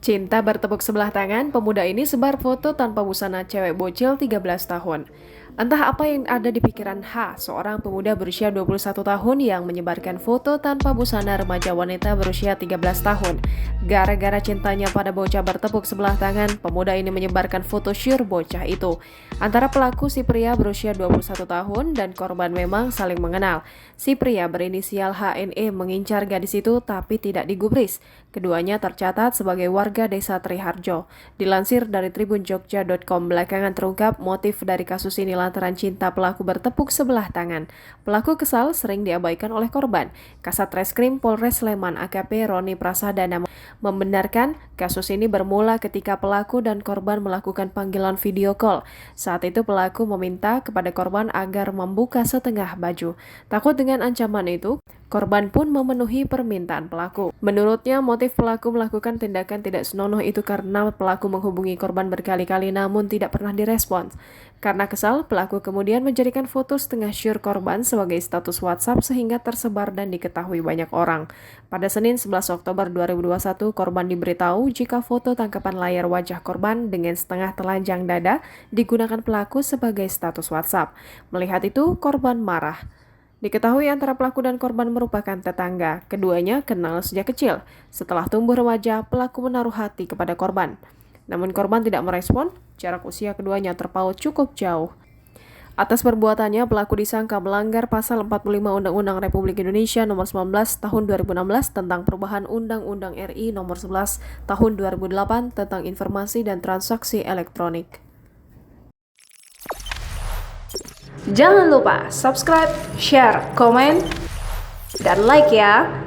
Cinta bertepuk sebelah tangan, pemuda ini sebar foto tanpa busana cewek bocil 13 tahun. Entah apa yang ada di pikiran H, seorang pemuda berusia 21 tahun yang menyebarkan foto tanpa busana remaja wanita berusia 13 tahun. Gara-gara cintanya pada bocah bertepuk sebelah tangan, pemuda ini menyebarkan foto syur bocah itu. Antara pelaku si pria berusia 21 tahun dan korban memang saling mengenal. Si pria berinisial HNE mengincar gadis itu tapi tidak digubris. Keduanya tercatat sebagai warga desa Triharjo. Dilansir dari tribunjogja.com, belakangan terungkap motif dari kasus ini lantaran cinta pelaku bertepuk sebelah tangan. Pelaku kesal sering diabaikan oleh korban. Kasat Reskrim Polres Sleman AKP Roni Prasadana membenarkan kasus ini bermula ketika pelaku dan korban melakukan panggilan video call. Saat itu pelaku meminta kepada korban agar membuka setengah baju. Takut dengan ancaman itu, korban pun memenuhi permintaan pelaku. Menurutnya, motif pelaku melakukan tindakan tidak senonoh itu karena pelaku menghubungi korban berkali-kali namun tidak pernah direspons. Karena kesal, pelaku kemudian menjadikan foto setengah syur korban sebagai status WhatsApp sehingga tersebar dan diketahui banyak orang. Pada Senin 11 Oktober 2021, korban diberitahu jika foto tangkapan layar wajah korban dengan setengah telanjang dada digunakan pelaku sebagai status WhatsApp. Melihat itu, korban marah. Diketahui antara pelaku dan korban merupakan tetangga. Keduanya kenal sejak kecil. Setelah tumbuh remaja, pelaku menaruh hati kepada korban. Namun korban tidak merespon, jarak usia keduanya terpaut cukup jauh. Atas perbuatannya, pelaku disangka melanggar pasal 45 Undang-Undang Republik Indonesia Nomor 19 Tahun 2016 tentang perubahan Undang-Undang RI Nomor 11 Tahun 2008 tentang informasi dan transaksi elektronik. Jangan lupa subscribe, share, komen, dan like ya.